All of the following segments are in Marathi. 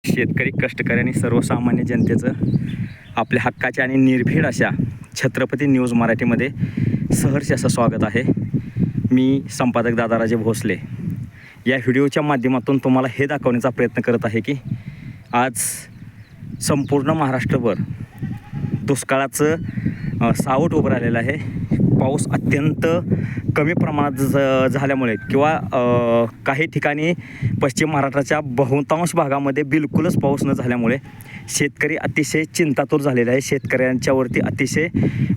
शेतकरी, कष्टकरी आणि सर्वसामान्य जनतेचं आपल्या हक्काच्या आणि निर्भीड अशा छत्रपती न्यूज मराठीमध्ये सहर्ष असं स्वागत आहे. मी संपादक दादाराजे भोसले. या व्हिडिओच्या माध्यमातून तुम्हाला हे दाखवण्याचा प्रयत्न करत आहे की आज संपूर्ण महाराष्ट्रभर दुष्काळाचं सावट उभं राहिलेलं आहे. पाऊस अत्यंत कमी प्रमाणात झाल्यामुळे किंवा काही ठिकाणी पश्चिम महाराष्ट्राच्या बहुतांश भागामध्ये बिलकुलच पाऊस न झाल्यामुळे शेतकरी अतिशय चिंतातूर झालेला आहे. शेतकऱ्यांच्यावरती अतिशय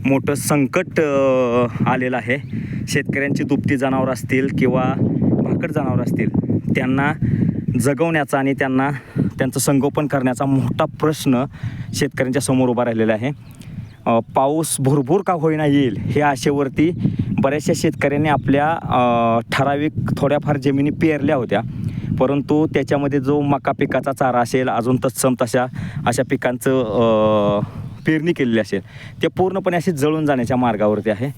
मोठं संकट आलेलं आहे. शेतकऱ्यांची दुभती जनावरं असतील किंवा भाकड जनावरं असतील, त्यांना जगवण्याचा आणि त्यांचं संगोपन करण्याचा मोठा प्रश्न शेतकऱ्यांच्या समोर उभा राहिलेला आहे. पाऊस भरपूर का होईना येईल हे आशेवरती बऱ्याचशा शेतकऱ्यांनी आपल्या ठराविक थोड्याफार जमिनी पेरल्या होत्या, परंतु त्याच्यामध्ये जो मका पिकाचा चारा असेल, अजून तत्सम अशा पिकांचं पेरणी केलेली असेल, ते पूर्णपणे असे जळून जाण्याच्या मार्गावरती आहे.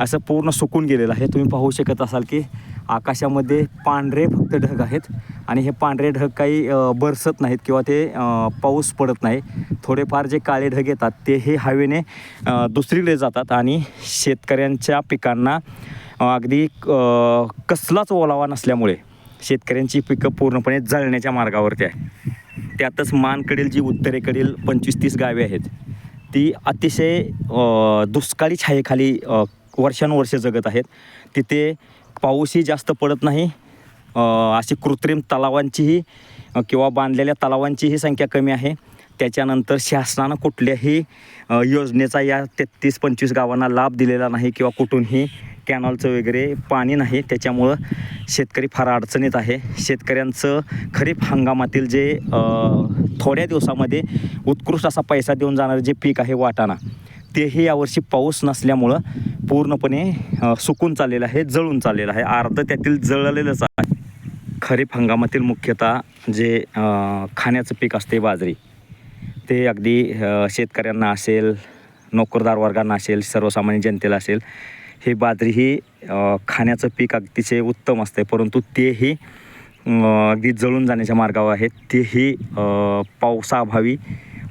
असं पूर्ण सुकून गेलेलं आहे. तुम्ही पाहू शकत असाल की आकाशामध्ये पांढरे फक्त ढग आहेत आणि हे पांढरे ढग काही बरसत नाहीत किंवा ते पाऊस पडत नाही. थोडेफार जे काळे ढग येतात ते हे हवेने दुसरीकडे जातात आणि शेतकऱ्यांच्या पिकांना अगदी कसलाच ओलावा नसल्यामुळे शेतकऱ्यांची पिकं पूर्णपणे जळण्याच्या मार्गावरती आहे. त्यातच मानकडील जी उत्तरेकडील 25-30 गावे आहेत ती अतिशय दुष्काळी छायेखाली वर्षानुवर्ष जगत आहेत. तिथे पाऊसही जास्त पडत नाही. अशी कृत्रिम तलावांचीही किंवा बांधलेल्या तलावांचीही संख्या कमी आहे. त्याच्यानंतर शासनानं कुठल्याही योजनेचा या 33-25 गावांना लाभ दिलेला नाही किंवा कुठूनही कॅनॉलचं वगैरे पाणी नाही. त्याच्यामुळं शेतकरी फार अडचणीत आहे. शेतकऱ्यांचं खरीप हंगामातील जे थोड्या दिवसामध्ये उत्कृष्ट असा पैसा देऊन जाणारं जे पीक आहे वाटाणा, तेही यावर्षी पाऊस नसल्यामुळं पूर्णपणे सुकून चाललेलं आहे, जळून चाललेलं आहे. अर्ध त्यातील जळलेलंच आहे. खरीप हंगामातील मुख्यतः जे खाण्याचं पीक असते बाजरी, ते अगदी शेतकऱ्यांना असेल, नोकरदार वर्गांना असेल, सर्वसामान्य जनतेला असेल, हे बाजरी ही खाण्याचं पीक अतिशय उत्तम असते, परंतु तेही अगदी जळून जाण्याच्या मार्गावर आहेत. तेही पावसाअभावी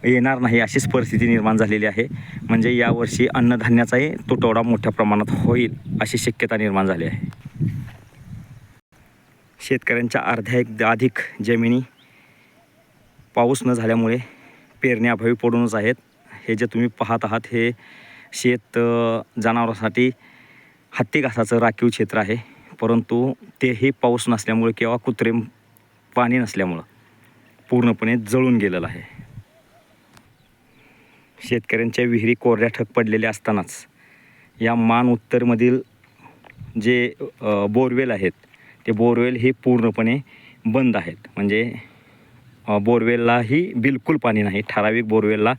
येणार नाही अशीच परिस्थिती निर्माण झालेली आहे. म्हणजे यावर्षी अन्नधान्याचाही तुटवडा मोठ्या प्रमाणात होईल अशी शक्यता निर्माण झाली आहे. शेतकऱ्यांच्या अर्ध्या अधिक जमिनी पाऊस न झाल्यामुळे पेरण्याअभावी पडूनच आहेत. हे जे तुम्ही पाहत आहात हे शेत जनावरांसाठी हत्ती घासाचं राखीव क्षेत्र आहे, परंतु तेही पाऊस नसल्यामुळे किंवा कृत्रिम पाणी नसल्यामुळं पूर्णपणे जळून गेलेलं आहे. शेतकऱ्यांच्या विहिरी कोरड्या ठक पडलेल्या असतानाच या मान उत्तरमधील जे बोरवेल आहेत ते बोरवेल हे पूर्णपणे बंद आहेत. म्हणजे बोरवेललाही बिलकुल पाणी नाही. ठराविक बोरवेलला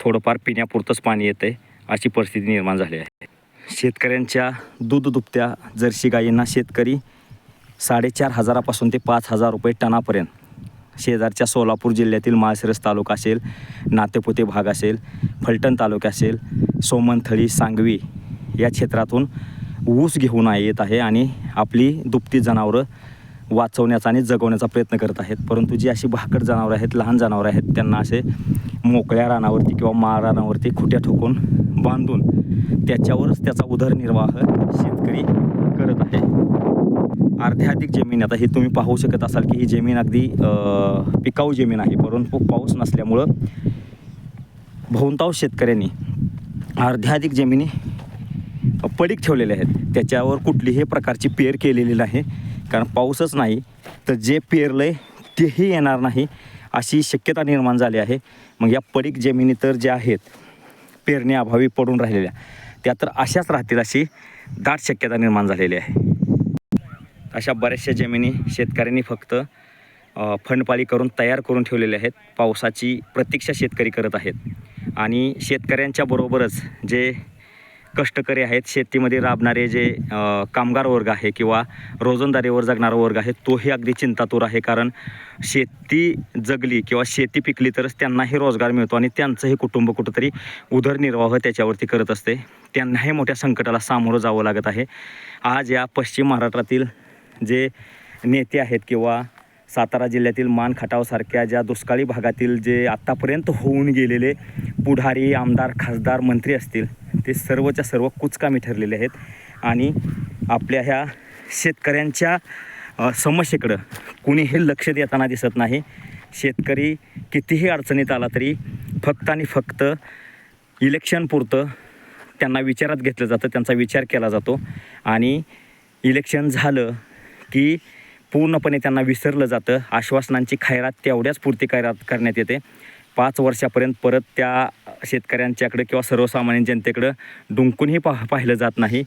थोडंफार पिण्यापुरतंच पाणी येतं आहे अशी परिस्थिती निर्माण झाली आहे. शेतकऱ्यांच्या दूध दुभत्या जर्सी गायींना शेतकरी 4,500 पासून ते 5,000 रुपये टनापर्यंत शेजारच्या सोलापूर जिल्ह्यातील माळशिरस तालुका असेल, नातेपुते भाग असेल, फलटण तालुका असेल, सोमनथळी, सांगवी या क्षेत्रातून ऊस घेऊन येत आहे आणि आपली दुभती जनावरं वाचवण्याचा आणि जगवण्याचा प्रयत्न करत आहेत. परंतु जी अशी भाकड जनावरं आहेत, लहान जनावरं आहेत, त्यांना असे मोकळ्या रानावरती किंवा माळरानावरती खुट्या ठोकून बांधून त्याच्यावरच त्याचा उदरनिर्वाह शेतकरी करत आहे. अर्ध्याधिक जमीन, आता हे तुम्ही पाहू शकत असाल की ही जमीन अगदी पिकाऊ जमीन आहे, परंतु पाऊस नसल्यामुळं बहुतांश शेतकऱ्यांनी अर्ध्याधिक जमिनी पडीक ठेवलेल्या आहेत. त्याच्यावर कुठलीही प्रकारची पेर केलेली नाही, कारण पाऊसच नाही तर जे पेरलं आहे तेही येणार नाही अशी शक्यता निर्माण झाली आहे. मग या पडीक जमिनी तर ज्या आहेत पेरण्याअभावी पडून राहिलेल्या, त्या तर अशाच राहतील अशी दाट शक्यता निर्माण झालेली आहे. अशा बऱ्याचशा जमिनी शेतकऱ्यांनी फक्त फंडपाळी करून तयार करून ठेवलेल्या आहेत. पावसाची प्रतीक्षा शेतकरी करत आहेत आणि शेतकऱ्यांच्या बरोबरच जे कष्टकरी आहेत, शेतीमध्ये राबणारे जे कामगार वर्ग आहे किंवा रोजंदारीवर जगणारा वर्ग आहे, तोही अगदी चिंतातूर आहे. कारण शेती जगली किंवा शेती पिकली तरच त्यांनाही रोजगार मिळतो आणि त्यांचंही कुटुंब कुठंतरी उदरनिर्वाह त्याच्यावरती करत असते. त्यांनाही मोठ्या संकटाला सामोरं जावं लागत आहे. आज या पश्चिम महाराष्ट्रातील जे नेते आहेत किंवा सातारा जिल्ह्यातील मान खटावसारख्या ज्या दुष्काळी भागातील जे आत्तापर्यंत होऊन गेलेले पुढारी, आमदार, खासदार, मंत्री असतील ते सर्वच्या सर्व कुचकामी ठरलेले आहेत. आणि आपल्या ह्या शेतकऱ्यांच्या समस्येकडं कुणीही लक्ष देताना दिसत नाही. शेतकरी कितीही अडचणीत आला तरी फक्त आणि फक्त इलेक्शनपुरतं त्यांना विचारात घेतलं जातं, त्यांचा विचार केला जातो आणि इलेक्शन झालं की पूर्णपणे त्यांना विसरलं जातं. आश्वासनांची खैरात तेवढ्याच पूर्ती करण्यात येते. 5 वर्षापर्यंत परत त्या शेतकऱ्यांच्याकडे किंवा सर्वसामान्य जनतेकडं डुंकूनही पाहिलं जात नाही.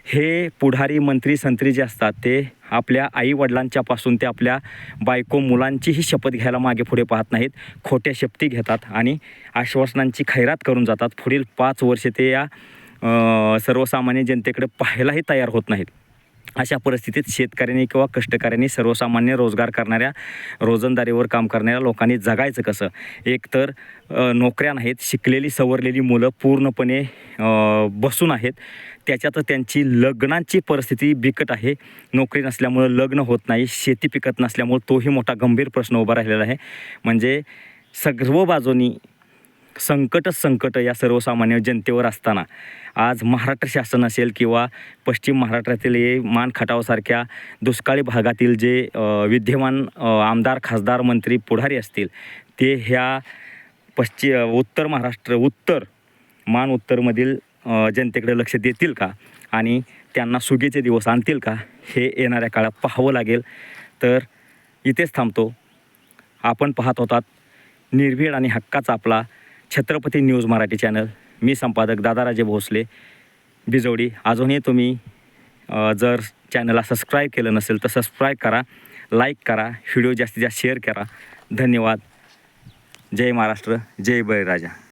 हे पुढारी, मंत्री, संत्री जे असतात ते आपल्या आईवडिलांच्यापासून ते आपल्या बायको मुलांचीही शपथ घ्यायला मागे पुढे पाहत नाहीत. खोट्या शपथी घेतात आणि आश्वासनांची खैरात करून जातात. पुढील 5 वर्षे ते या सर्वसामान्य जनतेकडे पाहायलाही तयार होत नाहीत. अशा परिस्थितीत शेतकऱ्यांनी किंवा कष्टकऱ्यांनी, सर्वसामान्य रोजगार करणाऱ्या, रोजंदारीवर काम करणाऱ्या लोकांनी जगायचं कसं? एकतर नोकऱ्या नाहीत, शिकलेली सवरलेली मुलं पूर्णपणे बसून आहेत. त्याच्यात त्यांची लग्नांची परिस्थिती बिकट आहे. नोकरी नसल्यामुळं लग्न होत नाही, शेती पिकत नसल्यामुळं तोही मोठा गंभीर प्रश्न उभा राहिलेला आहे. म्हणजे सर्व बाजूनी संकटच संकट या सर्वसामान्य जनतेवर असताना आज महाराष्ट्र शासन असेल किंवा पश्चिम महाराष्ट्रातील हे मान खटावसारख्या दुष्काळी भागातील जे विद्यमान आमदार, खासदार, मंत्री, पुढारी असतील ते ह्या उत्तर महाराष्ट्र, मान उत्तरमधील जनतेकडे लक्ष देतील का आणि त्यांना सुगीचे दिवस आणतील का हे येणाऱ्या काळात पाहावं लागेल. तर इथेच थांबतो. आपण पाहत होतात निर्भीड आणि हक्काचा आपला छत्रपती न्यूज मराठी चॅनल. मी संपादक दादाराजे भोसले, बिजवडी. अजूनही तुम्ही जर चॅनलला सबस्क्राईब केलं नसेल तर सबस्क्राईब करा, लाईक करा, व्हिडिओ जास्तीत जास्त शेअर करा. धन्यवाद. जय महाराष्ट्र, जय बळीराजा.